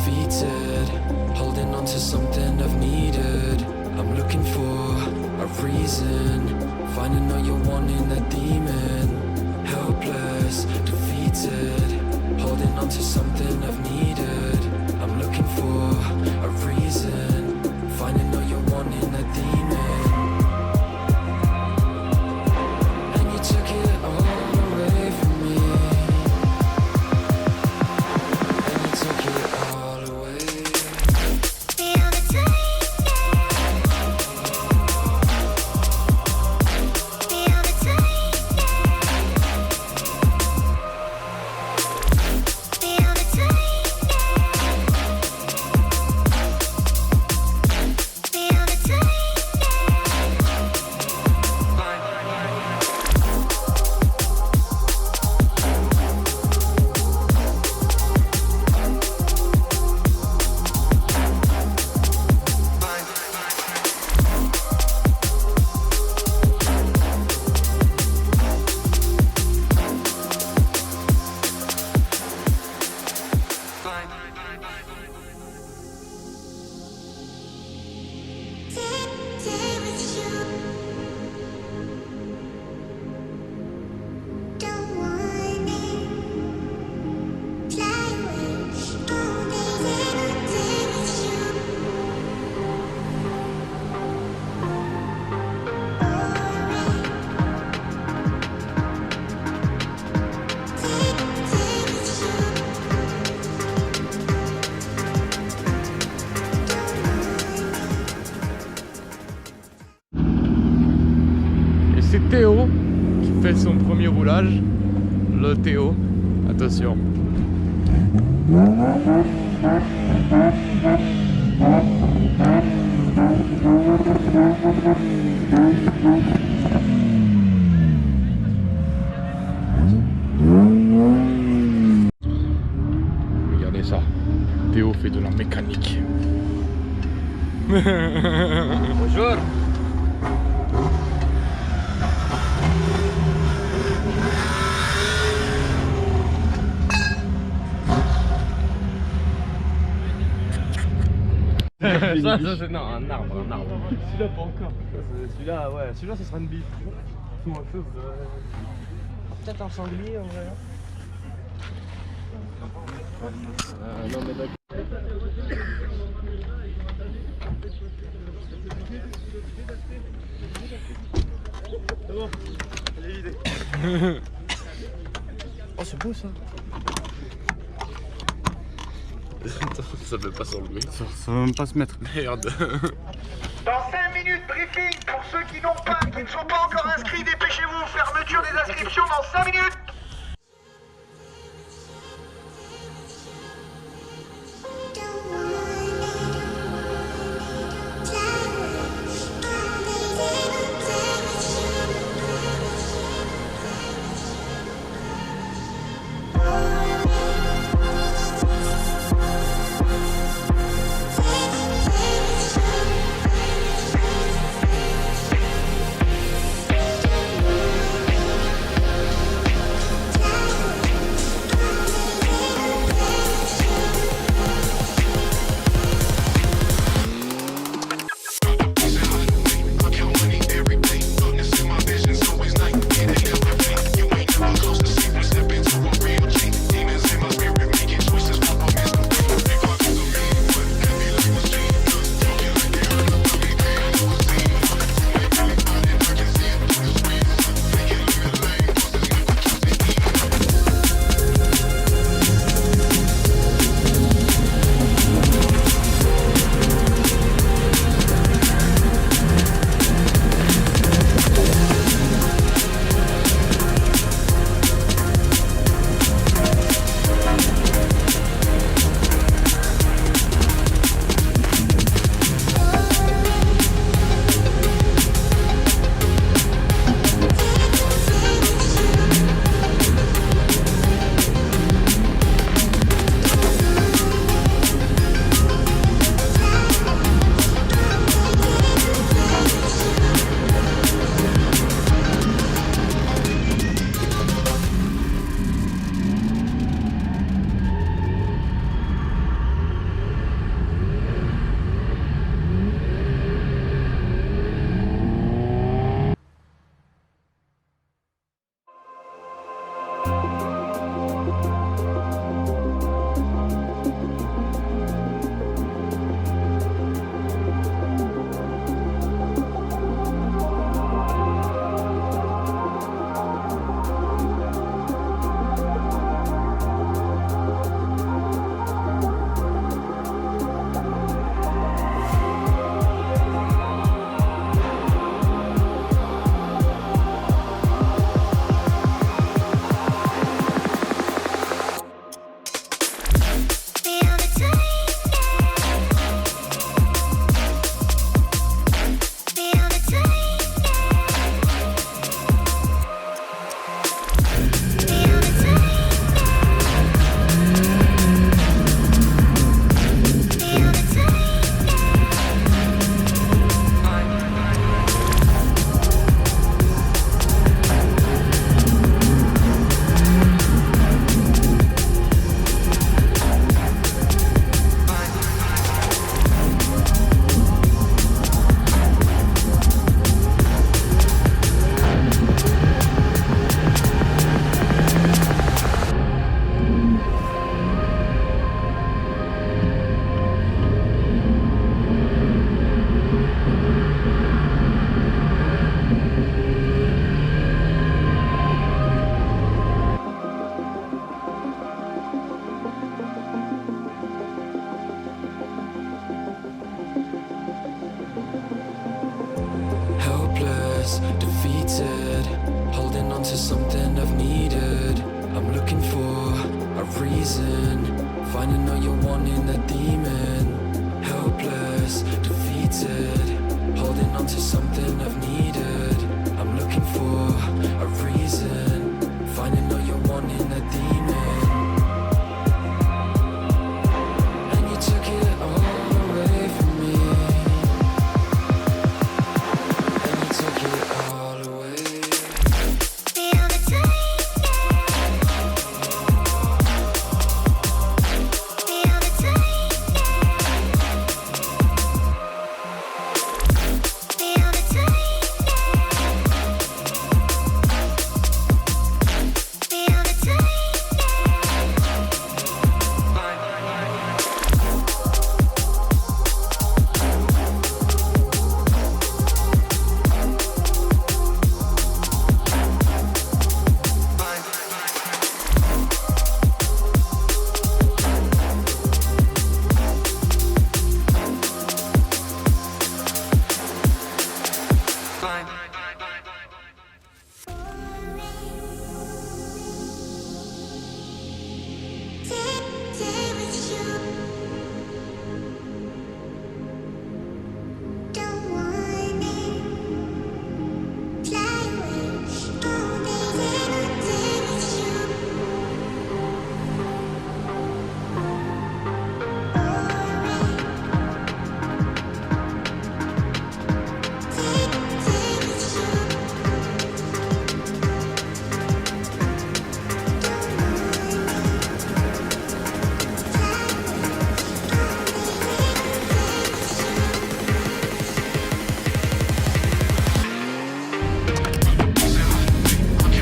defeated, holding on to something I've needed. I'm looking for a reason, finding all you're wanting, that demon. Helpless, defeated, holding on to something I've needed. I'm looking for a reason, finding all you're wanting, that demon. And you took it all away from me, and you took it all away. Feel the time, feel the time, feel the time, feel the time. Stay with you. Don't want it. Fly away. All day with you. Stay with Et c'est Théo qui fait son premier roulage. Le Théo, attention. Regardez ça, Théo fait de la mécanique. Bonjour. Ça c'est non, un arbre. Celui-là pas encore. Celui-là, ouais, celui-là ça sera une bite. Peut-être un sanglier en vrai. Non mais d'accord. C'est bon, elle est vidée. Oh c'est beau ça. Ça veut pas s'enlever. Ça va même pas se mettre. Merde. Dans 5 minutes, briefing pour ceux qui ne sont pas encore inscrits, dépêchez-vous, fermeture des inscriptions dans 5 minutes. helpless, defeated, holding on to something I've needed. I'm looking for a reason, finding all you're wanting, a demon. Helpless, defeated, holding on to something I've needed. I'm looking for a reason, finding all you're wanting, a demon. And you took it all away from me. And you took it all away. Feel the time, feel the time, feel the time, feel the time. Stay with you. Don't want it. Fly away. All day, every day with you. Stay with you.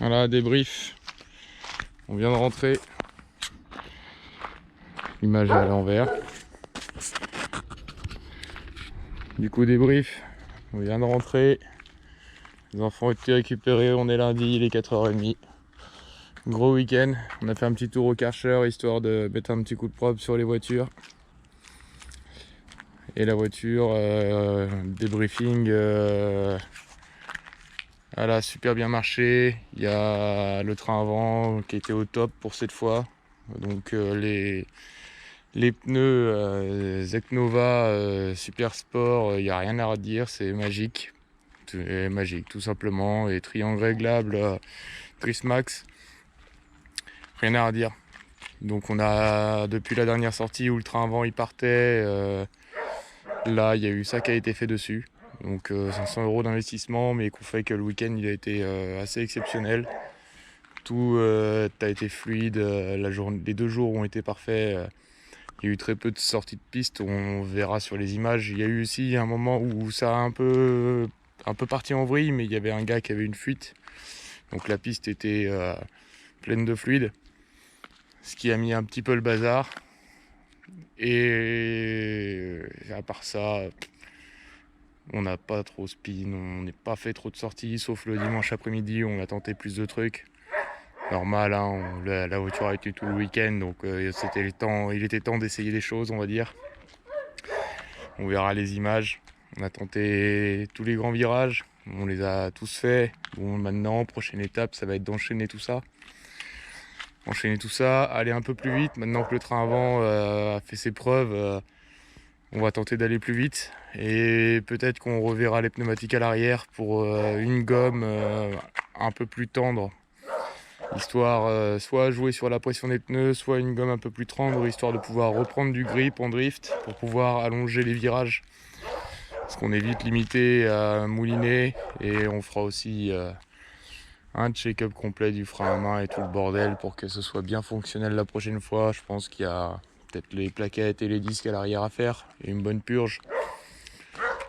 Voilà, débrief. On vient de rentrer. L'image est à l'envers. Du coup, débrief. On vient de rentrer. Les enfants ont été récupérés. On est lundi, il est 4h30. Gros week-end. On a fait un petit tour au Karcher histoire de mettre un petit coup de propre sur les voitures. Et la voiture, débriefing. Elle a super bien marché. Il y a le train avant qui était au top pour cette fois. Donc les pneus Zeknova Super Sport, il n'y a rien à redire, c'est magique. C'est magique tout simplement. Et triangle réglable Trismax, rien à redire. Donc on a, depuis la dernière sortie où le train avant il partait, là il y a eu ça qui a été fait dessus. Donc 500 € d'investissement, mais qu'on fait que le week-end il a été assez exceptionnel. Tout a été fluide, les 2 jours ont été parfaits. Il y a eu très peu de sorties de piste, on verra sur les images. Il y a eu aussi un moment où ça a un peu parti en vrille, mais il y avait un gars qui avait une fuite. Donc la piste était pleine de fluide, ce qui a mis un petit peu le bazar. Et à part ça, on n'a pas trop spin, on n'est pas fait trop de sorties, sauf le dimanche après-midi où on a tenté plus de trucs. Normal, hein, la voiture a été tout le week-end, donc il était temps d'essayer des choses, on va dire. On verra les images. On a tenté tous les grands virages, On les a tous faits. Bon, maintenant, prochaine étape, ça va être d'enchaîner tout ça. Aller un peu plus vite. Maintenant que le train avant a fait ses preuves, on va tenter d'aller plus vite. Et peut-être qu'on reverra les pneumatiques à l'arrière pour une gomme un peu plus tendre. Histoire soit jouer sur la pression des pneus, soit une gomme un peu plus tendre, histoire de pouvoir reprendre du grip en drift pour pouvoir allonger les virages. Parce qu'on est vite limité à mouliner, et on fera aussi un check-up complet du frein à main et tout le bordel pour que ce soit bien fonctionnel la prochaine fois. Je pense qu'il y a peut-être les plaquettes et les disques à l'arrière à faire et une bonne purge.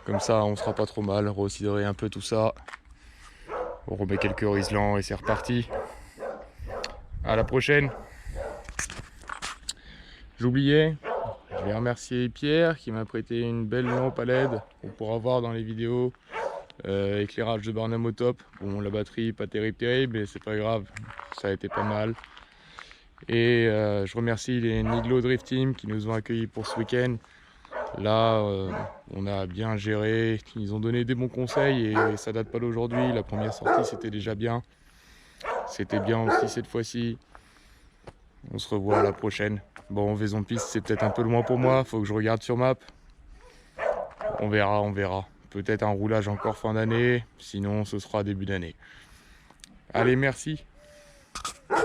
Comme ça on sera pas trop mal, recidrer un peu tout ça. On remet quelques Riesland et c'est reparti. À la prochaine. J'oubliais, je vais remercier Pierre qui m'a prêté une belle lampe à LED qu'on pourra voir dans les vidéos. Éclairage de Barnum au top. Bon, la batterie pas terrible, mais c'est pas grave, ça a été pas mal. Et je remercie les Niglo Drift Team qui nous ont accueillis pour ce week-end. Là, on a bien géré, ils ont donné des bons conseils et ça date pas d'aujourd'hui. La première sortie c'était déjà bien. C'était bien aussi cette fois-ci. On se revoit à la prochaine. Bon, Vaison Piste, c'est peut-être un peu loin pour moi. Faut que je regarde sur map. On verra. Peut-être un roulage encore fin d'année. Sinon, ce sera début d'année. Allez, merci.